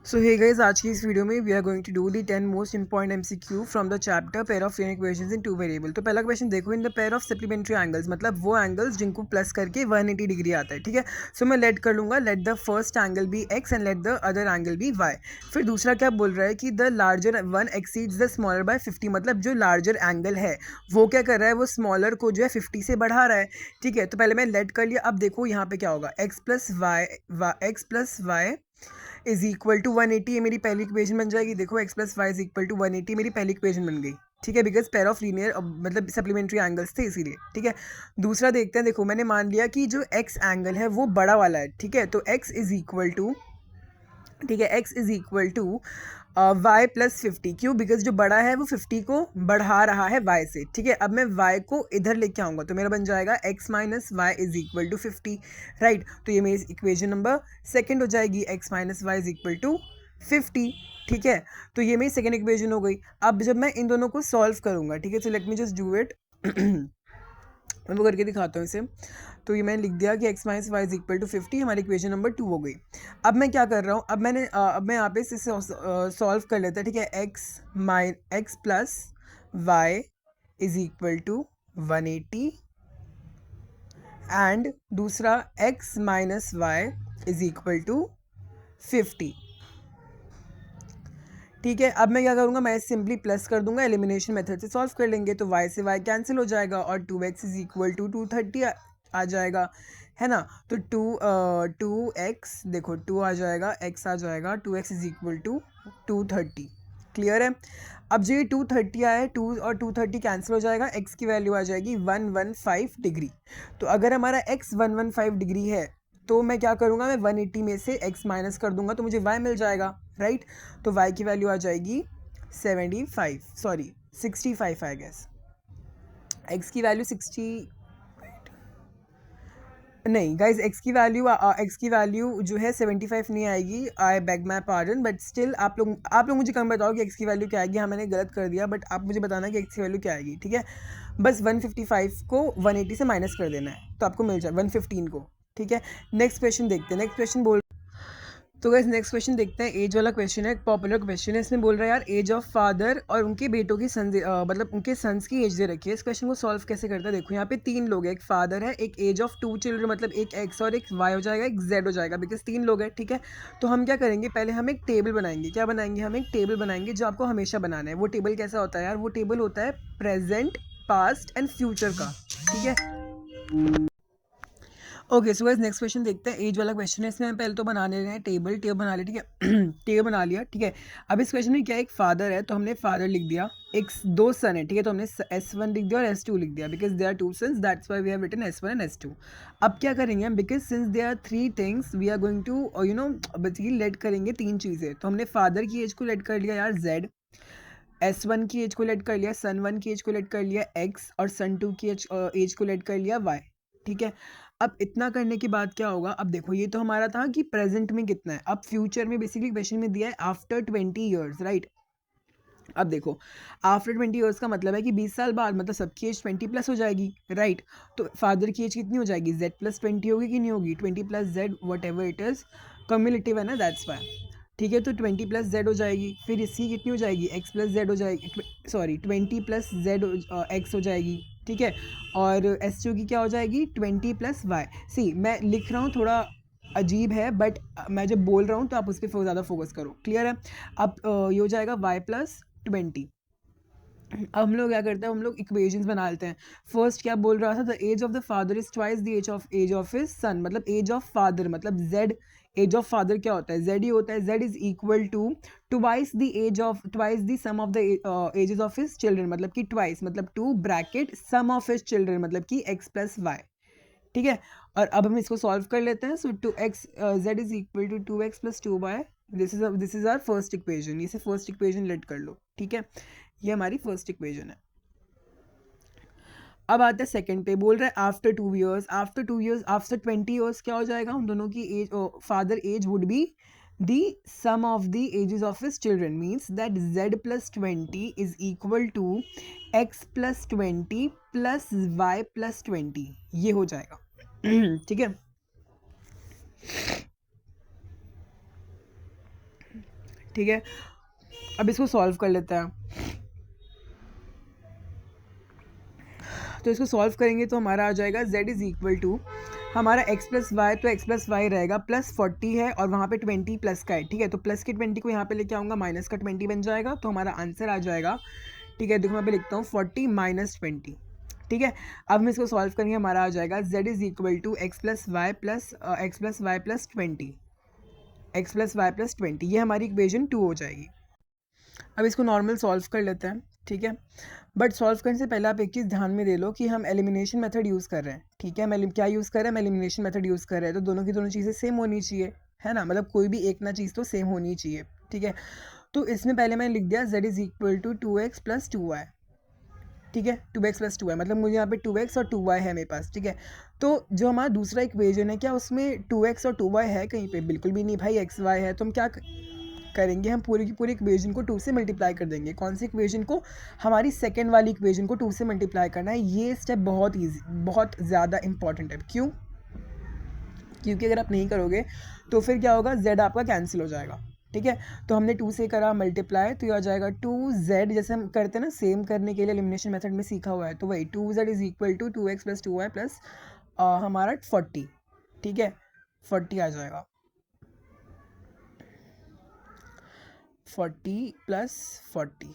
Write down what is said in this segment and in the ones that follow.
सो hey guys, आज की इस वीडियो में we are going to do the 10 most important MCQ from the chapter pair of linear equations in two variable. तो पहला question देखो, in the pair of supplementary angles, मतलब वो angles जिनको प्लस करके 180 डिग्री आता है। ठीक है, सो मैं लेट कर लूँगा, let the first angle be x and let the other angle be y. फिर दूसरा क्या बोल रहा है कि the larger one exceeds the smaller by 50, मतलब जो लार्जर एंगल है वो क्या कर रहा है, वो स्मॉलर को जो है 50 से बढ़ा रहा है। ठीक है, तो पहले मैं लेट कर लिया। अब देखो यहाँ पे क्या होगा, x plus y is equal to 180, ये मेरी पहली इक्वेशन बन जाएगी। देखो x plus y is equal to 180 मेरी पहली इक्वेशन बन गई। ठीक है, बिकॉज पेयर ऑफ लीनियर मतलब सप्लीमेंट्री एंगल्स थे इसीलिए। ठीक है, दूसरा देखते हैं। देखो मैंने मान लिया कि जो एक्स एंगल है वो बड़ा वाला है। ठीक है, तो एक्स इज इक्वल टू, ठीक है, x is equal to y plus 50। क्यों? बिकॉज जो बड़ा है वो 50 को बढ़ा रहा है y से। ठीक है, अब मैं y को इधर लेके आऊँगा तो मेरा बन जाएगा x minus y is equal to 50। Right, तो ये मेरी इक्वेशन नंबर सेकेंड हो जाएगी, x minus y is equal to 50। ठीक है, तो ये मेरी सेकेंड इक्वेशन हो गई। अब जब मैं इन दोनों को सॉल्व करूँगा, ठीक है, so let me just do it. मैं वो करके दिखाता हूँ इसे। तो ये मैंने लिख दिया कि x minus y is equal to 50, हमारी इक्वेशन नंबर 2 हो गई। अब मैं क्या कर रहा हूँ, अब मैं यहाँ पे इसे सॉल्व कर लेता है। ठीक है, x plus y is equal to 180 and दूसरा x minus y is equal to 50। ठीक है, अब मैं क्या करूँगा, मैं सिंपली प्लस कर दूंगा, एलिमिनेशन मेथड से सॉल्व कर लेंगे तो y से y कैंसिल हो जाएगा और 2x इज इक्वल टू 230 आ जाएगा, है ना। तो 2x, देखो 2 आ जाएगा, x आ जाएगा, 2x is equal to 230। Clear है? अब जो ये 230 आया है, 2 और 230 कैंसिल हो जाएगा, x की वैल्यू आ जाएगी 115 डिग्री। तो अगर हमारा x 115 डिग्री है तो मैं क्या करूँगा, मैं 180 में से x माइनस कर दूंगा तो मुझे y मिल जाएगा। राइट, तो y की वैल्यू आ जाएगी 65 आई गेस। x की वैल्यू 60 नहीं गाइज, x की वैल्यू जो है 75 नहीं आएगी। आई bag my pardon, but still आप लोग मुझे कम बताओ कि x की वैल्यू क्या आएगी। हाँ, मैंने गलत कर दिया, बट आप मुझे बताना कि x की वैल्यू क्या आएगी। ठीक है, बस 155 को 180 से माइनस कर देना है तो आपको मिल जाए 115 को। ठीक है, नेक्स्ट क्वेश्चन देखते हैं। नेक्स्ट क्वेश्चन बोल, तो गाइस नेक्स्ट क्वेश्चन देखते हैं। एज वाला क्वेश्चन है, एक पॉपुलर क्वेश्चन है। इसमें बोल रहा है यार, एज ऑफ फादर और उनके बेटों की मतलब उनके सन्स की एज दे रखी है। इस क्वेश्चन को सॉल्व कैसे करता है, देखो यहाँ पे 3 लोग हैं, एक फादर है, एक एज ऑफ 2 चिल्ड्रन, मतलब एक एक्स और एक वाई हो जाएगा, एक जेड हो जाएगा, बिकॉज 3 लोग हैं। ठीक है, तो हम क्या करेंगे, पहले हम एक टेबल बनाएंगे। क्या बनाएंगे? हम एक टेबल बनाएंगे जो आपको हमेशा बनाना है। वो टेबल कैसा होता है यार? वो टेबल होता है प्रेजेंट, पास्ट एंड फ्यूचर का। ठीक है, okay, so guys next question देखते हैं। एज वाला क्वेश्चन है, इसमें हम पहले तो बना ले रहे हैं टेबल बना लिया। ठीक है, टेबल बना लिया। ठीक है, अब इस क्वेश्चन में क्या है, एक फादर है तो हमने फादर लिख दिया, एक 2 सन है। ठीक है, तो हमने S1 लिख दिया और S2 लिख दिया, because they are 2 sons, that's why we have written S1 and S2। अब क्या करेंगे हम, because since they are 3 things we are going to basically let करेंगे 3 चीज़ें। तो हमने फादर की एज को लेट कर लिया यार Z, S1 की एज को लेट कर लिया, सन 1 की एज को लेट कर लिया X, और सन 2 की एज को लेट कर लिया Y। ठीक है, अब इतना करने के बाद क्या होगा, अब देखो ये तो हमारा था कि प्रेजेंट में कितना है। अब फ्यूचर में बेसिकली क्वेश्चन में दिया है आफ्टर 20 ईयर्स। राइट, अब देखो आफ्टर 20 ईयर्स का मतलब है कि 20 साल बाद, मतलब सबकी एज 20 प्लस हो जाएगी। राइट, तो फादर की एज कितनी हो जाएगी, Z प्लस 20 होगी कि नहीं होगी, 20 plus Z what ever it is, cumulative है ना, दैट्स वाई। ठीक है, तो 20 प्लस Z हो जाएगी, फिर इसकी कितनी हो जाएगी, X प्लस Z हो जाएगी, सॉरी 20 प्लस Z X हो जाएगी। ठीक है, और S2 की क्या हो जाएगी, 20 प्लस Y। सी मैं लिख रहा हूँ थोड़ा अजीब है, बट मैं जब बोल रहा हूँ तो आप उस पर ज़्यादा फोकस करो। क्लियर है? अब ये हो जाएगा Y प्लस 20। अब हम लोग क्या करते हैं, हम लोग इक्वेशंस बना लेते हैं। फर्स्ट क्या बोल रहा था, the age of the father is twice the age of his son, मतलब एज ऑफ फादर मतलब जेड। एज ऑफ फादर क्या होता है, जेड ही होता है। Z is equal to twice the sum of the ages of his children, मतलब कि ट्वाइस मतलब 2 bracket sum of his children, मतलब कि x प्लस वाई। ठीक है, और अब हम इसको सॉल्व कर लेते हैं। So 2x z is equal to 2x plus 2y, this is our first equation. इसे फर्स्ट इक्वेशन लेट कर लो। ठीक है, ये हमारी फर्स्ट इक्वेशन है। अब आता है सेकंड पे, बोल रहा है आफ्टर 2 ईयर्स, आफ्टर 20 ईयर्स क्या हो जाएगा, उन दोनों की age, father age would be the sum of the ages of his children, means that z plus 20 is equal to x plus 20 plus y plus 20, ये हो जाएगा। ठीक है, ठीक है, अब इसको सॉल्व कर लेते हैं। तो इसको सॉल्व करेंगे तो हमारा आ जाएगा z इज़ इक्वल टू हमारा x प्लस वाई, तो x प्लस वाई रहेगा प्लस 40 है और वहाँ पे 20 प्लस का है। ठीक है, तो प्लस के 20 को यहाँ पे लेके आऊँगा, माइनस का 20 बन जाएगा, तो हमारा आंसर आ जाएगा। ठीक है, देखो मैं पे लिखता हूँ 40 माइनस 20। ठीक है, अब हम इसको सॉल्व करेंगे, हमारा आ जाएगा z is equal to x plus y plus 20, x plus y plus 20, ये हमारी इक्वेशन 2 हो जाएगी। अब इसको नॉर्मल सॉल्व कर लेते हैं। ठीक है, बट सॉल्व करने से पहले आप एक चीज़ ध्यान में दे लो कि हम एलिमिनेशन मेथड यूज़ कर रहे हैं। ठीक है, मैं क्या यूज़ कर रहे हैं, हम एलिमिनेशन मेथड यूज़ कर रहे हैं, तो दोनों की दोनों चीज़ें सेम होनी चाहिए, है ना, मतलब कोई भी एक ना चीज़ तो सेम होनी चाहिए। ठीक है, तो इसमें पहले मैंने लिख दिया z is equal to 2x plus 2y। ठीक है, 2x प्लस 2y, मतलब मुझे यहाँ पे 2x और 2y है मेरे पास। ठीक है, तो जो हमारा दूसरा इक्वेशन है, क्या उसमें 2x और 2y है कहीं पे? बिल्कुल भी नहीं भाई, xy है। तो हम क्या करेंगे, हम पूरी की पूरी इक्वेशन को 2 से मल्टीप्लाई कर देंगे। कौन सी इक्वेशन को? हमारी सेकंड वाली इक्वेशन को 2 से मल्टीप्लाई करना है। ये स्टेप बहुत ईजी, बहुत ज़्यादा इंपॉर्टेंट है। क्यों? क्योंकि अगर आप नहीं करोगे तो फिर क्या होगा, z आपका कैंसिल हो जाएगा। ठीक है, तो हमने 2 से करा मल्टीप्लाई, तो ये आ जाएगा 2z, जैसे हम करते हैं ना सेम करने के लिए एलिमिनेशन मेथड में सीखा हुआ है, तो वही 2z is equal to 2x plus 2y plus हमारा 40। ठीक है, 40 आ जाएगा, 40 प्लस 40।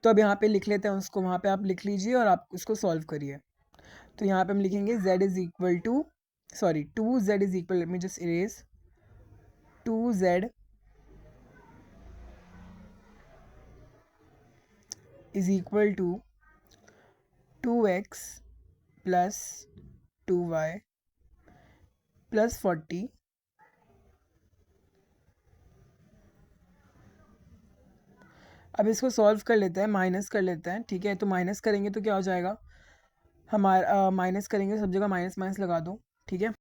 तो अब यहाँ पे लिख लेते हैं उसको, वहाँ पे आप लिख लीजिए और आप उसको सॉल्व करिए। तो यहाँ पे हम लिखेंगे z is equal to 2z is equal, let me just erase, 2z is equal to 2x plus 2y plus 40 अब इसको सॉल्व कर लेते हैं, माइनस कर लेते हैं। ठीक है, तो माइनस करेंगे तो क्या हो जाएगा, हमारा माइनस करेंगे, सब जगह माइनस माइनस लगा दो। ठीक है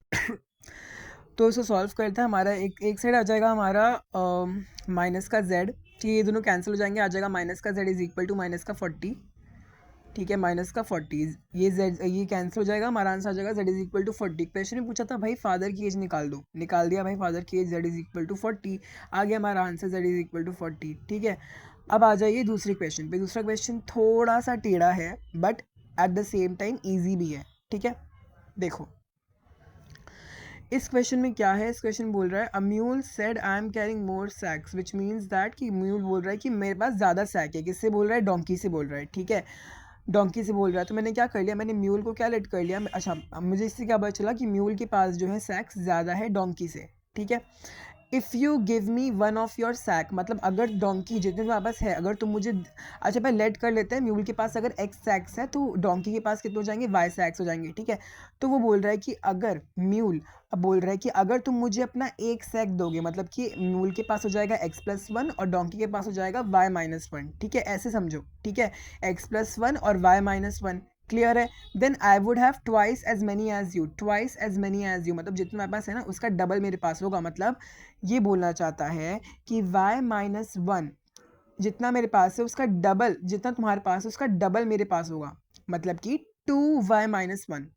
तो इसको सॉल्व करते हैं, हमारा एक साइड आ जाएगा हमारा माइनस का z। ठीक है, ये दोनों कैंसिल हो जाएंगे, आ जाएगा माइनस का z is equal to minus का 40। ठीक है, माइनस का 40, ये z ये कैंसिल हो जाएगा, हमारा आंसर आ जाएगा z is equal to 40। Question में पूछा था भाई फादर की एज निकाल दो, निकाल दिया भाई फादर की age, z is equal to 40, आ गया हमारा answer z is equal to 40। ठीक है, अब आ जाइए दूसरे क्वेश्चन पे। दूसरा क्वेश्चन थोड़ा सा टेढ़ा है but at the same time easy भी है। ठीक है, देखो इस क्वेश्चन में क्या है, इस क्वेश्चन बोल रहा है a mule said I am carrying more sacks, which means that कि म्यूल बोल रहा है कि मेरे पास ज़्यादा सैक है। किससे बोल रहा है? डोंकी से बोल रहा है। ठीक है, डोंकी से बोल रहा है, तो मैंने क्या कर लिया, मैंने म्यूल को क्या लेट कर लिया। अच्छा, अब मुझे इससे क्या पता चला कि म्यूल के पास जो है सैक्स ज़्यादा है डोंकी से। ठीक है, if you give me one of your sack, मतलब अगर डोंकी जितने तुम्हारे पास है, अगर तुम मुझे, अच्छा मैं लेट कर लेते हैं, म्यूल के पास अगर एक्स सैक्स है तो डोंकी के पास कितने हो जाएंगे? वाई सैक्स हो जाएंगे। ठीक है, तो वो बोल रहा है कि अगर म्यूल, अब बोल रहा है कि अगर तुम मुझे अपना एक सैक दोगे, मतलब कि म्यूल के पास हो जाएगा x+1 और डोंकी के पास हो जाएगा y-1। ठीक है, ऐसे समझो। ठीक है, x+1 और y-1, क्लियर है? Then I would have twice as many as you, twice as many as you, मतलब जितना मेरे पास है ना उसका डबल मेरे पास होगा। मतलब ये बोलना चाहता है कि y-1 जितना मेरे पास है उसका डबल, जितना तुम्हारे पास है उसका डबल मेरे पास होगा, मतलब कि 2y-1,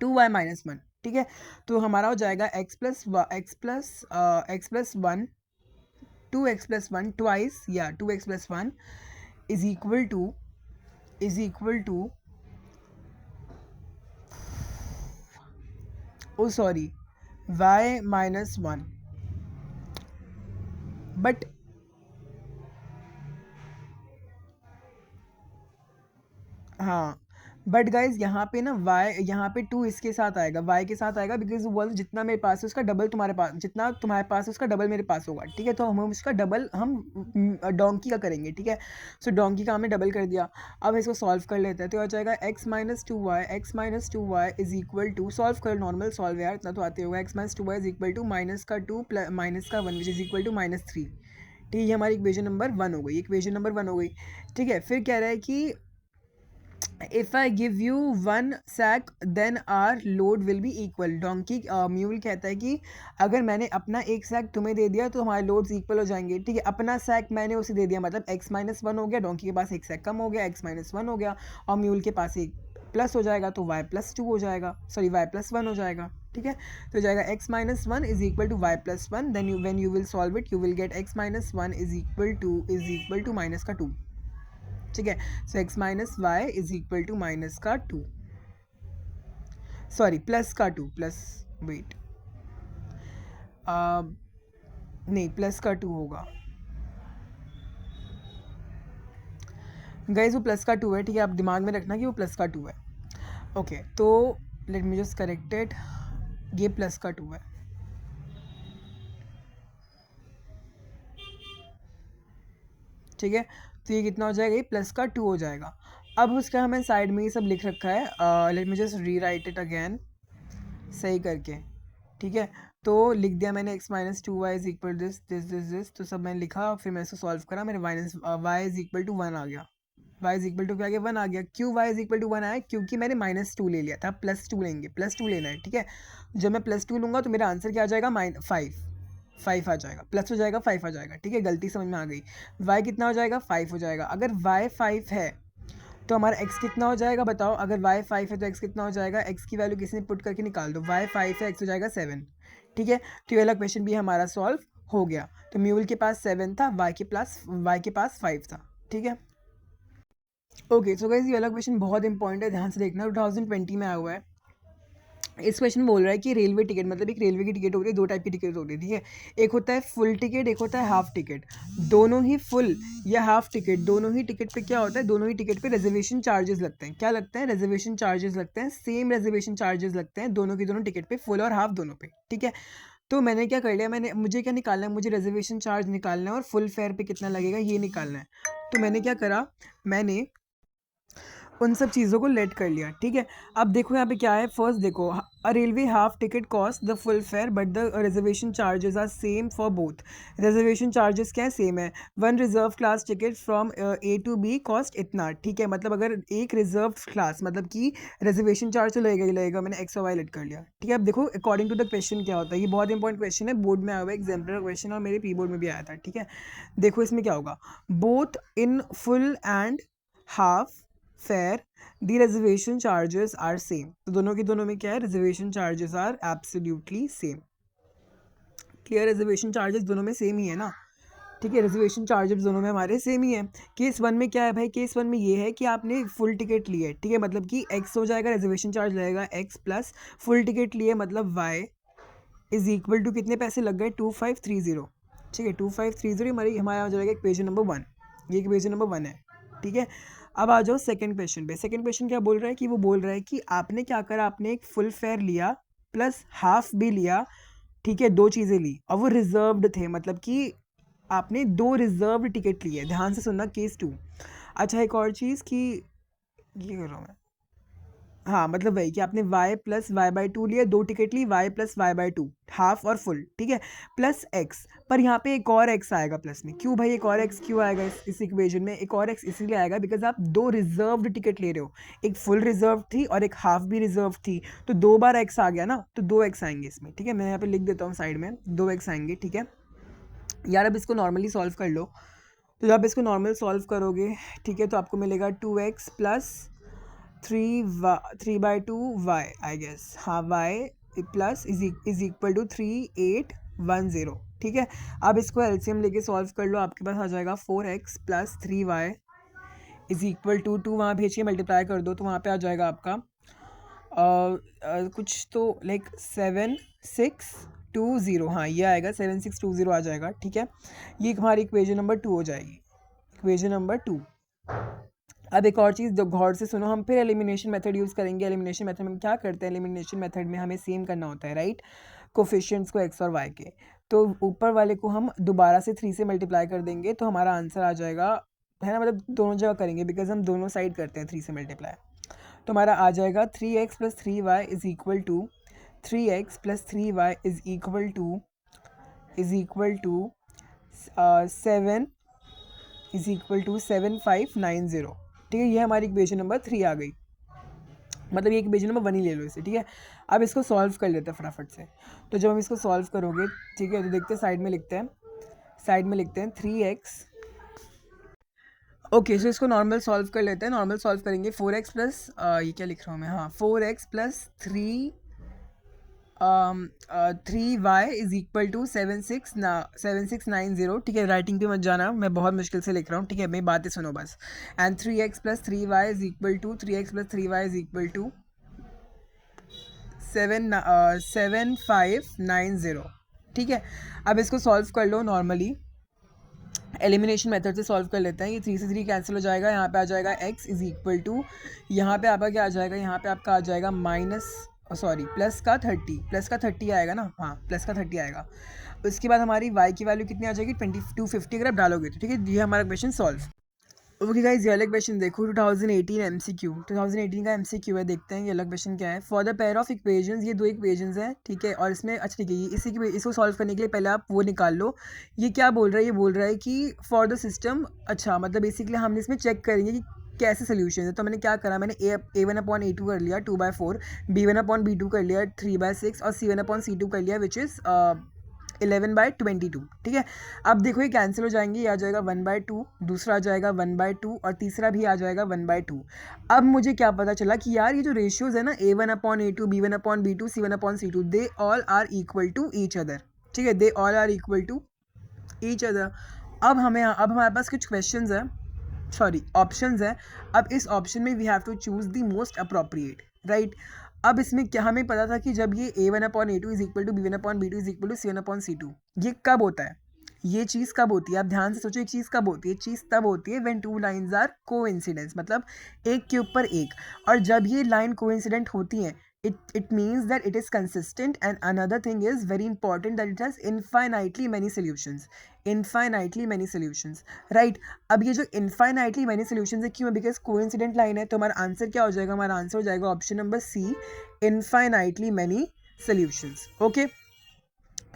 2y-1। ठीक है, तो हमारा हो जाएगा x प्लस 1 2x+1 ट्वाइस या 2x+1 is equal to oh sorry y-1, but हाँ, बट गाइज यहाँ पे ना y, यहाँ पे 2 इसके साथ आएगा, y के साथ आएगा, बिकॉज वो जितना मेरे पास है उसका डबल तुम्हारे पास, जितना तुम्हारे पास है उसका डबल मेरे पास होगा। ठीक है, तो हम उसका डबल हम डोंकी का करेंगे। ठीक है, सो डोंकी का हमने डबल कर दिया। अब इसको सॉल्व कर लेते हैं, तो आ जाएगा x-2y is equal to, solve कर, नॉर्मल सॉल्व यार, इतना तो आते होगा। x-2y is equal to minus का 2 प्लस माइनस का 1 विच इज इक्वल टू -3। ठीक है, ये हमारी इक्वेशन नंबर 1 हो गई, इक्वेशन नंबर 1 हो गई। ठीक है, फिर कह रहा है कि if I give you 1 sack then our load will be equal. Donkey mule कहता है कि अगर मैंने अपना एक सैक तुम्हें दे दिया तो हमारे लोड्स इक्वल हो जाएंगे। ठीक है, अपना सैक मैंने उसे दे दिया, मतलब x-1 हो गया, डोंकी के पास एक सैक कम हो गया, x-1 हो गया, और म्यूल के पास एक प्लस हो जाएगा तो y प्लस 2 हो जाएगा, सॉरी y प्लस 1 हो जाएगा, ठीक है। तो हो जाएगा x minus 1 is equal to y plus 1, then when you will solve it you will get x minus 1 is equal to minus का 2, ठीक है। So x minus y is equal to minus का 2, सॉरी प्लस का 2, plus wait नहीं plus का 2 होगा guys, वो plus का 2 है, ठीक है। आप दिमाग में रखना कि वो प्लस का 2 है। ओके तो late me just correct it, ये प्लस का 2 है, ठीक है। तो ये कितना हो जाएगा, ये प्लस का 2 हो जाएगा। अब उसका हमें साइड में ये सब लिख रखा है, लेट मी जस्ट री राइट इट अगेन सही करके, ठीक है। तो लिख दिया मैंने x minus 2y is equal this this this this, तो सब मैंने लिखा, फिर मैं इसको सॉल्व करा, मेरे y इज इक्वल टू 1 आ गया, y इज इक्वल टू क्या आ गया, 1 आ गया। क्यों y इज इक्वल टू 1 आया, क्योंकि मैंने माइनस 2 ले लिया था, प्लस 2 लेंगे, प्लस 2 लेना है, ठीक है। जब मैं प्लस 2 लूँगा तो मेरा आंसर क्या आ जाएगा, 5 आ जाएगा, प्लस हो जाएगा 5 आ जाएगा, ठीक है। गलती समझ में आ गई। y कितना हो जाएगा, 5 हो जाएगा। अगर y 5 है तो हमारा x कितना हो जाएगा बताओ, अगर y 5 है तो x कितना हो जाएगा, x की वैल्यू किसी ने पुट करके निकाल दो, y 5 है, x हो जाएगा 7, ठीक है। तो ये वाला क्वेश्चन भी हमारा सॉल्व हो गया। तो म्यूल के पास 7 था, y के पास 5 था, ठीक है। ओके सो गाइस ये वाला क्वेश्चन बहुत इंपॉर्टेंट है, ध्यान से देखना, 2020 में आया हुआ है। इस क्वेश्चन बोल रहा है कि रेलवे टिकट, मतलब एक रेलवे की टिकट होती है, दो टाइप की टिकट होती है, ठीक है। एक होता है फुल टिकट, एक होता है हाफ टिकट। दोनों ही फुल या हाफ टिकट, दोनों ही टिकट पे क्या होता है, दोनों ही टिकट पे रिजर्वेशन चार्जेस लगते हैं। क्या लगते हैं, रिजर्वेशन चार्जेस लगते हैं, सेम रिजर्वेशन चार्जेस लगते हैं दोनों की दोनों टिकट पे, फुल और हाफ दोनों पे, ठीक है। तो मैंने क्या कर लिया, मुझे क्या निकालना है, मुझे रिजर्वेशन चार्ज निकालना है और फुल फेयर पे कितना लगेगा ये निकालना है। तो मैंने क्या करा, मैंने उन सब चीज़ों को लेट कर लिया, ठीक है। अब देखो यहाँ पे क्या है, फर्स्ट देखो, a railway half ticket cost the full fare but the reservation charges are same for both. Reservation charges क्या है, सेम है। One reserve class ticket from A to B cost इतना, ठीक है। मतलब अगर एक रिजर्व क्लास, मतलब कि रिजर्वेशन चार्ज तो लगेगा ही लगेगा, मैंने एक्स और वाई लेट कर लिया, ठीक है। अब देखो अकॉर्डिंग टू द क्वेश्चन क्या होता है, ये बहुत इंपॉर्टेंट क्वेश्चन है, बोर्ड में आया हुआ है, एग्जाम्पलर क्वेश्चन, और मेरे पी बोर्ड में भी आया था, ठीक है। देखो इसमें क्या होगा, both in full and half fare the reservation charges are same. तो दोनों के दोनों में क्या है, reservation charges are absolutely same. Clear, reservation charges दोनों में सेम ही है ना, ठीक है। रिजर्वेशन चार्जेस दोनों में हमारे सेम ही है। केस 1 में क्या है भाई, केस 1 में ये है कि आपने फुल टिकट ली है, ठीक है, मतलब कि x हो जाएगा, रिजर्वेशन चार्ज लगेगा x प्लस फुल टिकट लिए, मतलब y इज इक्वल टू कितने पैसे लग गए, 2530, ठीक है। 2530 हमारा हो जाएगा इक्वेशन नंबर 1, ये इक्वेशन नंबर 1 है, ठीक है। अब आ जाओ सेकंड क्वेश्चन पे। सेकंड क्वेश्चन क्या बोल रहा है कि वो बोल रहा है कि आपने क्या करा, आपने एक फुल फेयर लिया प्लस हाफ भी लिया, ठीक है, दो चीज़ें ली और वो रिजर्व्ड थे, मतलब कि आपने दो रिजर्व्ड टिकट लिए। ध्यान से सुनना, केस 2। अच्छा एक और चीज़ कि ये कर रहा हूँ मैं, हाँ मतलब वही कि आपने y प्लस वाई बाई 2 लिया, दो टिकट ली, y plus y by 2 half और फुल, ठीक है, प्लस x। पर यहाँ पे एक और x आएगा प्लस में, क्यों भाई एक और x क्यों आएगा इस इक्वेशन में, एक और x इसीलिए आएगा बिकॉज आप दो रिजर्व्ड टिकट ले रहे हो, एक फुल रिजर्व थी और एक हाफ भी रिजर्व थी, तो दो बार x आ गया ना, तो दो x आएंगे इसमें, ठीक है। मैं यहाँ पे लिख देता हूँ साइड में, दो x आएंगे, ठीक है यार। अब इसको नॉर्मली सॉल्व कर लो, तो जब इसको नॉर्मल सॉल्व करोगे, ठीक है, तो आपको मिलेगा 2x plus 3/2y I guess, हाँ y plus is equal to 3810, ठीक है। अब इसको एलसीएम लेके सॉल्व कर लो, आपके पास आ जाएगा 4x plus 3y is equal to 2 वहाँ भेज के मल्टीप्लाई कर दो, तो वहाँ पे आ जाएगा आपका कुछ तो लाइक 7620, हाँ ये आएगा 7620 आ जाएगा, ठीक है। ये हमारी इक्वेशन नंबर 2 हो जाएगी, इक्वेशन नंबर 2। अब एक और चीज़ जो गौर से सुनो, हम फिर एलिमिनेशन मेथड यूज़ करेंगे। एलिमिनेशन मेथड में क्या करते हैं, एलिमिनेशन मेथड में हमें सेम करना होता है, राइट, कोफिशिएंट्स को x और y के। तो ऊपर वाले को हम दोबारा से 3 से मल्टीप्लाई कर देंगे, तो हमारा आंसर आ जाएगा, है ना, मतलब दोनों जगह करेंगे बिकॉज हम दोनों साइड करते हैं 3 से मल्टीप्लाई। तो हमारा आ जाएगा 3x plus 3y is equal to 3x plus 3y is equal to 7 is equal to 7590, ठीक है। ये हमारी इक्वेशन नंबर 3 आ गई, मतलब ये इक्वेशन नंबर 1 ही ले लो इसे, ठीक है। अब इसको सॉल्व कर लेते हैं फटाफट से। तो जब हम इसको सॉल्व करोगे, ठीक है, तो देखते हैं साइड में लिखते हैं 3x। ओके सो इसको नॉर्मल सॉल्व कर लेते हैं. नॉर्मल सॉल्व करेंगे 4x प्लस ये क्या लिख रहा हूँ मैं, हाँ 4x plus 3y is equal to 7690. ठीक है, राइटिंग पे मत जाना, मैं बहुत मुश्किल से लिख रहा हूँ. ठीक है, मेरी बातें सुनो बस. And 3x plus 3y is equal to 3x plus 3y is equal to 7590. ठीक है, अब इसको सॉल्व कर लो नॉर्मली. एलिमिनेशन मेथड से सॉल्व कर लेते हैं. ये 3 से 3 कैंसिल हो जाएगा. यहाँ पे आ जाएगा x इज इक्वल टू, यहाँ पे आपका क्या आ जाएगा, यहाँ पे आपका आ जाएगा प्लस का 30 आएगा ना, हाँ प्लस का 30 आएगा. उसके बाद हमारी y की वैल्यू कितनी आ जाएगी 2250 अगर आप डालोगे तो. ठीक है, ये हमारा क्वेश्चन सॉल्व. ओके गाइस, ये अलग क्वेश्चन देखो 2018 MCQ. 2018 का MCQ है, देखते हैं ये अलग क्वेश्चन क्या है. For the pair of equations, ये दो इक्वेशंस हैं. ठीक है, और इसमें अच्छा ठीक है, इसको सॉल्व करने के लिए पहले आप वो निकाल लो. ये क्या बोल रहा है, ये बोल रहा है कि फॉर द सिस्टम, अच्छा मतलब बेसिकली हमने इसमें चेक करेंगे कि कैसे सोल्यूशन है. तो मैंने क्या करा, मैंने A1/A2 कर लिया 2/4, B1/B2 कर लिया 3/6 और C1/C2 कर लिया विच इज़ 11/22. ठीक है, अब देखो ये कैंसिल हो जाएंगे. ये आ जाएगा 1/2, दूसरा आ जाएगा 1/2 और तीसरा भी आ जाएगा 1/2. अब मुझे क्या पता चला कि यार ये जो रेशियोज़ है ना A1/A2, B1/B2, C1/C2, they all are equal to each other. ठीक है, they all are equal to each other. अब हमारे पास कुछ क्वेश्चंस है, ऑप्शंस है. अब इस ऑप्शन में we have to choose the most appropriate, right. अब इसमें क्या हमें पता था कि जब ये A1/A2 is equal to B1/B2 is equal to C1/C2, ये कब होता है, ये चीज़ कब होती है, आप ध्यान से सोचो. एक चीज़ कब होती है, चीज़ तब होती है when two lines are coincidence, मतलब एक के ऊपर एक. और जब ये लाइन कोइंसिडेंट होती हैं, it means that it is consistent. And another thing is very important that it has infinitely many solutions. Right. अब ये जो infinitely many solutions है क्यों है, बिकॉज कोइंसिडेंट लाइन है. तो हमारा आंसर क्या हो जाएगा, हमारा आंसर हो जाएगा option number C, infinitely many solutions. Okay,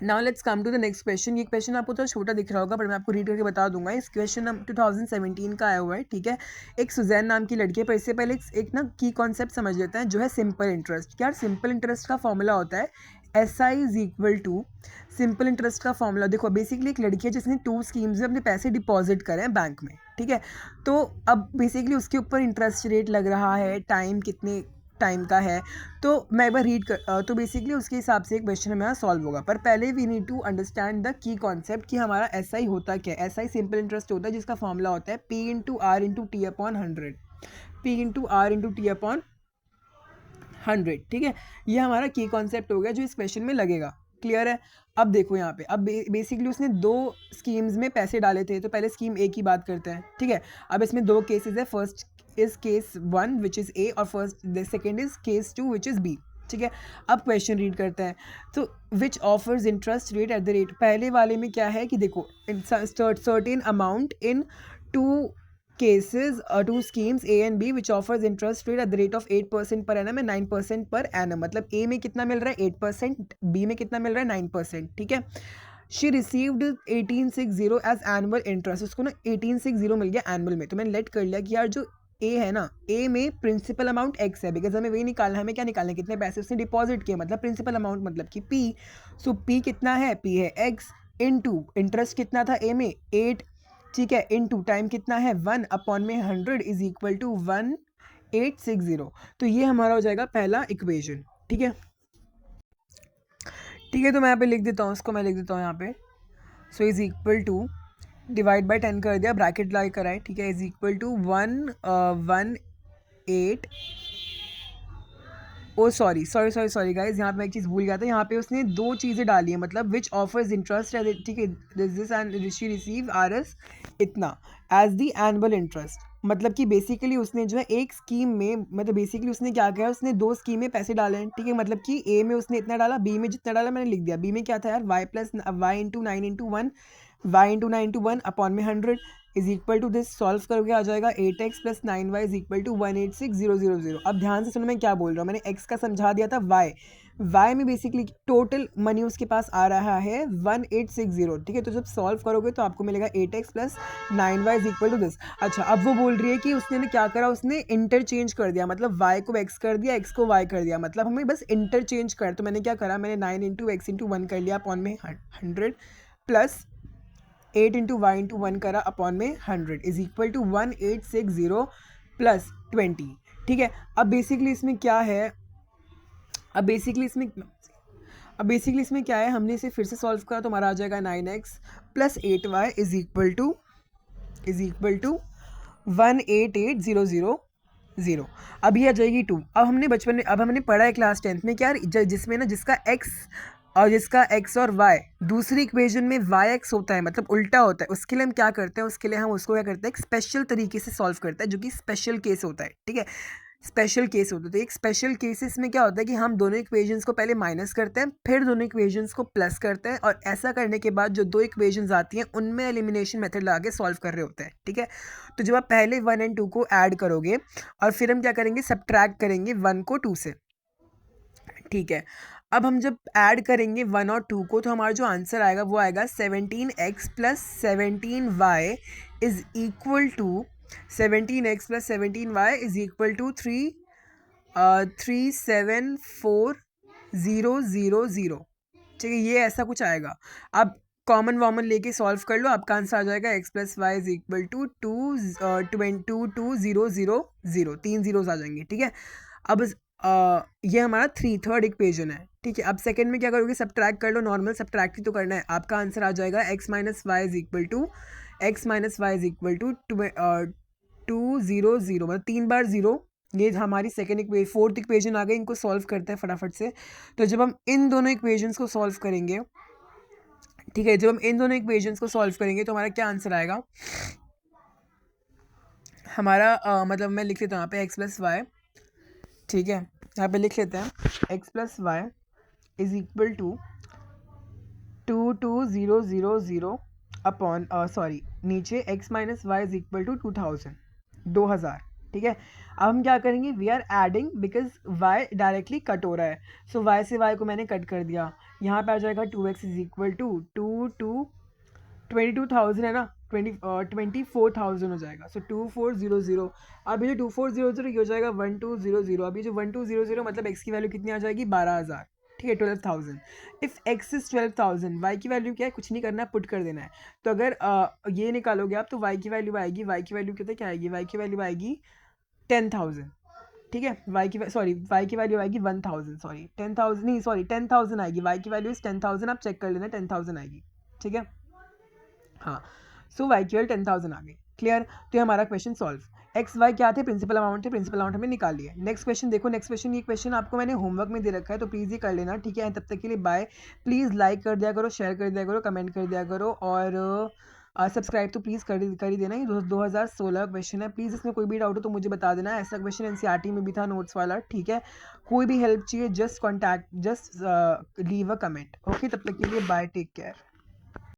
now let's come to the next question. ये क्वेश्चन आपको थोड़ा छोटा दिख रहा होगा पर मैं आपको रीड करके बता दूंगा. इस क्वेश्चन 2017 का आया हुआ है. ठीक है, एक सुजैन नाम की लड़की है. पर इससे पहले एक ना की कॉन्सेप्ट समझ लेते हैं जो है सिंपल इंटरेस्ट. यार सिंपल इंटरेस्ट का फॉर्मूला होता है SI is equal to, simple interest का फॉर्मूला देखो, बेसिकली एक लड़की है जिसने 2 स्कीम्स में अपने पैसे डिपॉजिट करे हैं बैंक में. ठीक है, तो अब बेसिकली उसके ऊपर इंटरेस्ट रेट लग रहा है, टाइम कितने टाइम का है. तो मैं एक बार रीड कर तो बेसिकली उसके हिसाब से एक क्वेश्चन हमारा सॉल्व होगा. पर पहले we need to understand the key concept कि हमारा SI होता क्या है. SI सिंपल इंटरेस्ट होता है जिसका फॉर्मूला होता है P into R into T upon 100. P into R into T upon 100. ठीक है, ये हमारा की कॉन्सेप्ट हो गया जो इस क्वेश्चन में लगेगा. क्लियर है. अब देखो यहाँ पे, अब बेसिकली उसने 2 स्कीम्स में पैसे डाले थे. तो पहले स्कीम A की बात करते हैं. ठीक है, अब इसमें 2 केसेस है. First is case 1 which is A और second is case 2 which is B. ठीक है, अब क्वेश्चन रीड करते हैं. तो which offers interest rate at the rate, पहले वाले में क्या है कि देखो certain amount in 2 cases 2 schemes A and B which offers interest rate at the rate of 8% per annum and 9% per annum. मतलब A में कितना मिल रहा है 8%, B में कितना मिल रहा है 9%. ठीक है, she received 1860 as annual interest. उसको ना 1860 मिल गया एनुअल में. तो मैंने लेट कर लिया कि यार जो A है ना, A में प्रिंसिपल अमाउंट X है, बिकॉज हमें वही निकालना है. हमें क्या निकालना है, कितने पैसे उसने डिपॉजिट किए, मतलब प्रिंसिपल अमाउंट मतलब कि P. सो P कितना है, P है X इंटू इंटरेस्ट कितना था A में 8. ठीक है, इनटू टाइम कितना है 1 अपॉन में 100 इज इक्वल टू 1860. तो ये हमारा हो जाएगा पहला इक्वेशन. ठीक है, तो मैं यहाँ पे लिख देता हूँ, इसको मैं लिख देता हूँ यहाँ पे. So is equal to divide by 10 कर दिया, ब्रैकेट लाई कराए. ठीक है, is equal to 118. Oh sorry guys, यहाँ पे मैं एक चीज़ भूल गया था. यहाँ पे उसने 2 चीज़ें डाली है, मतलब विच ऑफर्स इंटरेस्ट है. ठीक है, this and she receive RS इतना एज द एनुअल इंटरेस्ट. मतलब कि बेसिकली उसने जो है एक स्कीम में, मतलब बेसिकली उसने क्या किया, उसने 2 स्कीम में पैसे डाले हैं. ठीक है, मतलब कि A में उसने इतना डाला, B में जितना डाला मैंने लिख दिया. B में क्या था यार y plus y into 9 into 1, y into 9 into 1 upon में 100 is equal to this. Solve करके आ जाएगा 8x plus 9y is equal to 186000. अब ध्यान से सुनो मैं क्या बोल रहा हूँ. मैंने x का समझा दिया था, y में बेसिकली टोटल मनी उसके पास आ रहा है 1860. ठीक है, तो जब सॉल्व करोगे तो आपको मिलेगा 8x plus 9y is equal to this. अच्छा, अब वो बोल रही है कि उसने क्या करा, उसने इंटरचेंज कर दिया, मतलब y को x कर दिया, x को y कर दिया, मतलब हमें बस इंटरचेंज कर. तो मैंने क्या करा, मैंने 9 इंटू x इंटू 1 कर लिया अपॉन में 100 प्लस 8 इंटू वाई इंटू 1 करा अपॉन में 100 इज इक्वल टू 1860 प्लस 20। ठीक है, अब बेसिकली इसमें क्या है, अब बेसिकली इसमें क्या है, हमने इसे फिर से सॉल्व करा तो हमारा आ जाएगा 9x plus 8y is equal to 188,000। अब ये आ जाएगी 2। अब हमने पढ़ा है क्लास 10th में क्या, जिसमें ना जिसका x और y दूसरी इक्वेशन में yx होता है, मतलब उल्टा होता है, उसके लिए हम क्या करते हैं, उसके लिए हम उसको क्या करते हैं, एक स्पेशल तरीके से सॉल्व करते हैं, जो कि स्पेशल केस होता है। ठीक है, स्पेशल केस होता है। तो एक स्पेशल केसेस में क्या होता है कि हम दोनों इक्वेशंस को पहले माइनस करते हैं, फिर दोनों इक्वेशंस को प्लस करते हैं, और ऐसा करने के बाद जो दो इक्वेशंस आती हैं उनमें एलिमिनेशन मेथड लगा के सॉल्व कर रहे होते हैं। ठीक है, तो जब आप पहले 1 और 2 को ऐड करोगे और फिर हम क्या करेंगे, सब्ट्रैक्ट करेंगे 1 को 2 से। ठीक है, अब हम जब ऐड करेंगे 1 और 2 को तो हमारा जो आंसर आएगा वो आएगा 17x plus 17y is equal to 17x plus 17y is equal to 374,000। ठीक है, ये ऐसा कुछ आएगा। अब कॉमन वॉमन लेके सॉल्व कर लो, आपका आंसर आ जाएगा x plus y is equal to 22,000। 3 zeros आ जाएंगे। ठीक है, अब ये हमारा थर्ड इक्वेशन है। ठीक है, अब सेकंड में क्या करोगे, सब्ट्रैक्ट कर लो, नॉर्मल सब्ट्रैक्ट ही तो करना है। आपका आंसर आ जाएगा x minus y is equal to 200, मतलब 3 बार 0। ये हमारी फोर्थ इक्वेशन आ गई। इनको सॉल्व करते हैं फटाफट से। तो जब हम इन दोनों इक्वेशंस को सॉल्व करेंगे, ठीक है, जब हम इन दोनों इक्वेशंस को सॉल्व करेंगे तो हमारा क्या आंसर आएगा, हमारा मतलब मैं लिख लेता हूँ यहाँ पे x प्लस वाई। ठीक है, यहाँ पे लिख लेते हैं x plus y is equal to 22,000 upon नीचे x minus y is equal to 2000। ठीक है, अब हम क्या करेंगे, we are adding because y directly cut हो रहा है। सो y से y को मैंने कट कर दिया। यहाँ पे आ जाएगा 2x इज इक्वल टू 22,000 है ना, 24,000 हो जाएगा। सो 2400। अब ये जो 2400 ये हो जाएगा 1200। अब ये जो 1200 मतलब x की वैल्यू कितनी आ जाएगी, 12,000। ठीक है, 12,000। इफ़ x इज 12,000, y की वैल्यू क्या है, कुछ नहीं करना है, पुट कर देना है। तो अगर ये निकालोगे आप तो y की वैल्यू आएगी, y की वैल्यू कितने क्या आएगी, y की वैल्यू आएगी 10,000। ठीक है, y की वैल्यू आएगी 1,000, 10,000 नहीं, 10,000 आएगी। y की वैल्यू इज 10,000, आप चेक कर लेना, 10,000 आएगी। ठीक है, हाँ, सो y की वैल्यू 10,000 आ गई। क्लियर, तो ये हमारा क्वेश्चन सॉल्व। एक्स वाई क्या थे, प्रिंसिपल अमाउंट थे, प्रिंसिपल अमाउंट हमें निकाल लिया। नेक्स्ट क्वेश्चन देखो, नेक्स्ट क्वेश्चन, ये क्वेश्चन आपको मैंने होमवर्क में दे रखा है तो प्लीज़ ये कर लेना। ठीक है, तब तक के लिए बाय। प्लीज़ लाइक कर दिया करो, शेयर कर दिया करो, कमेंट कर दिया करो, और सब्सक्राइब तो प्लीज़ कर ही देना। ये 2016 क्वेश्चन है। प्लीज़ इसमें कोई भी डाउट हो तो मुझे बता देना। ऐसा क्वेश्चन एनसीईआरटी में भी था, नोट्स वाला। ठीक है, कोई भी हेल्प चाहिए just leave a comment. Okay, तब तक के लिए बाय, टेक केयर।